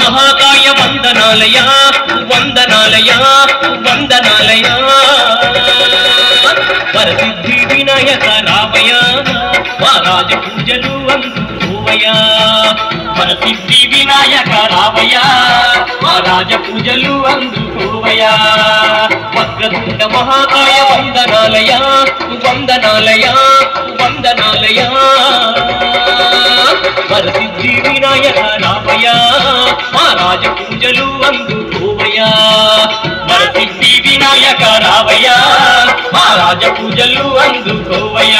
మహాకాయ వందనాలయ వందనాలయ వందనాలయ వరసిద్ధి వినాయక రావయ మా రాజ పూజలు అందుకోవయ వరసిద్ధి వినాయక రావయ మా రాజ పూజలు అందుకోవయ వక్రతుండ మహాకాయ వందనాలయ వందనాలయ వందనాలయ వరసిద్ధి వినాయక రావయ మా రాజ పూజలు అందుకోవయ వరసిద్ధి వినాయక రావయ మా రాజ పూజలు అందుకోవయ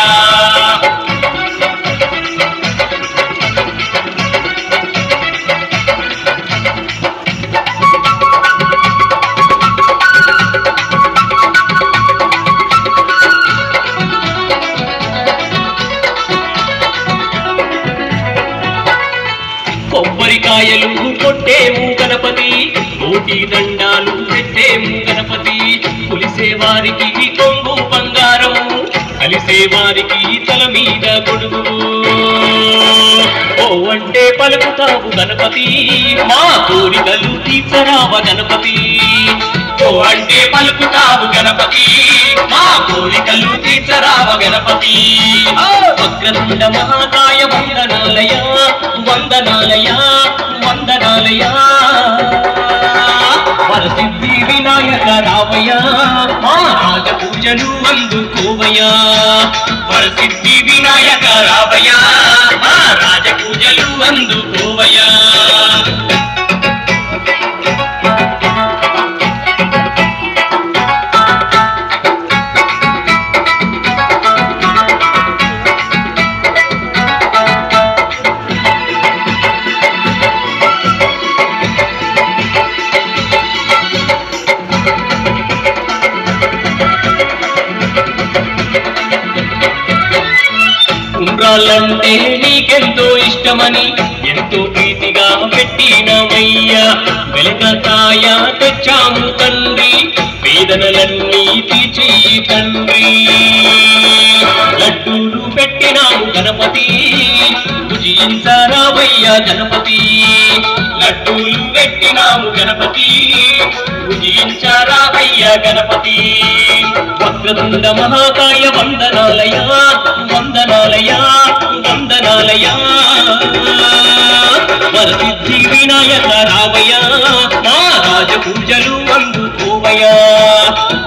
కొబ్బరికాయలు కొట్టేము గణపతి కోటి దండాలు పెట్టేము గణపతి కొలిసే వారికి కొంగు బంగారము కలిసే వారికి తల మీద గొడుగు ఓ అంటే పలుకుతావు గణపతి మా కోరికలు తీర్చరావ గణపతి ఓ అంటే పలుకుతావు గణపతి మా కోరికలు తీర్చరావ గణపతి వక్రతుండ మహాకాయ వందనాలయ వందనాలయ వందనాలయ వరసిద్ధి వినాయక రావయ మా రాజ పూజలు అందుకోవయ వరసిద్ధి వినాయక రావయ మా రాజ పూజలు అందుకోవయ ఉండ్రాళ్ళంటే నీకెంతో ఇష్టమని ఎంతో ప్రీతిగా పెట్టినవయ్యా వెలకకాయ తెచ్చాము తండ్రి వేదనలన్నీ తీర్చి తండ్రి లడ్డూలు పెట్టినాము గణపతి భుజించరావయ్యా గణపతి లడ్డూలు పెట్టినాము గణపతి భుజించరావయ్యా గణపతి వక్రతుండ మహాకాయ వందనాలయ వందనాలయ వందనాలయ వరసిద్ధి వినాయక రావయ మా రాజ పూజలు అందుకోవయ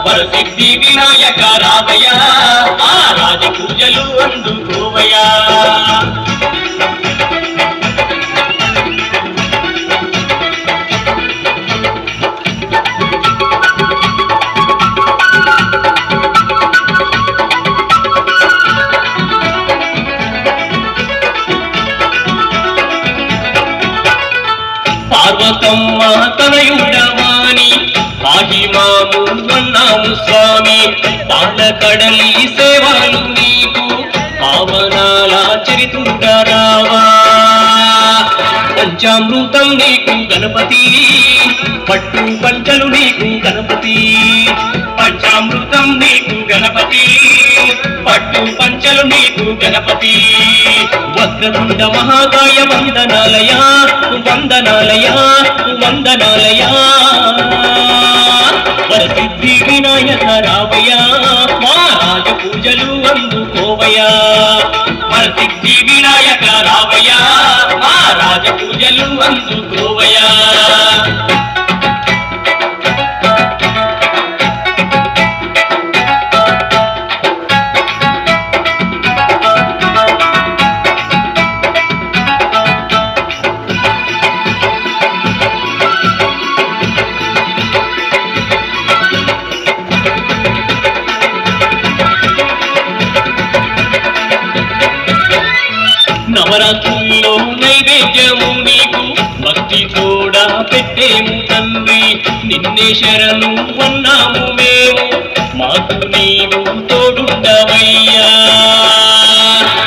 వరసిద్ధి వినాయక రావయ మా రాజ పూజలు అందుకోవయ పార్వతమ్మ తనయుడవాని పాహిమాము అన్నాము స్వామి పాలకడలి సేవలు నీకు పావనాల చరితుండరావా పంచామృతం నీకు గణపతి పట్టు పంచలు నీకు గణపతి పంచామృతం నీకు గణపతి పట్టు పంచలు నీకు గణపతి వక్రతుండ మహాకాయ వందనాలయ వందనాలయ వందనాలయ వరసిద్ధి వినాయక రావయ మా రాజ పూజలు అందుకోవయ వరసిద్ధి వినాయక రావయ మా రాజ పూజలు అందుకోవయ నవరాత్రుల్లో నైవేద్యము నీకు భక్తి కూడా పెట్టేము తండ్రి నిన్నే శరణు అన్నాము మేము మాకు నీవు తోడుండవయ్యా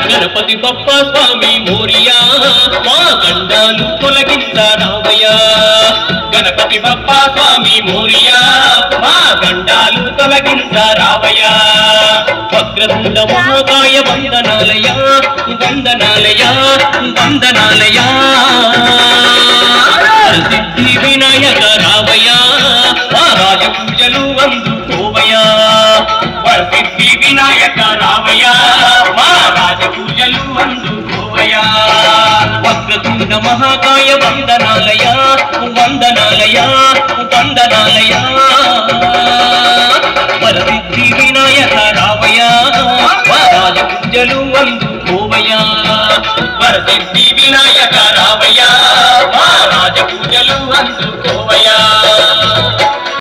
గణపతి బప్ప స్వామి మోరియా మా గండాలు తొలగించరావయ్యా గణపతి బప్ప స్వామి మోరియా మా గండాలు తొలగించరావయ్యా వక్రతుండ మహాకాయ వందనాలయ వందనాలయ వందనాలయ వరసిద్ధి వినాయక రావయ్యా మా రాజ పూజలు అందుకోవయ్యా వరసిద్ధి వినాయక రావయ్యా మా రాజ పూజలు అందుకోవయ్యా వక్రతుండ మహాకాయ వందనాలయ వందనాలయ వందనాలయ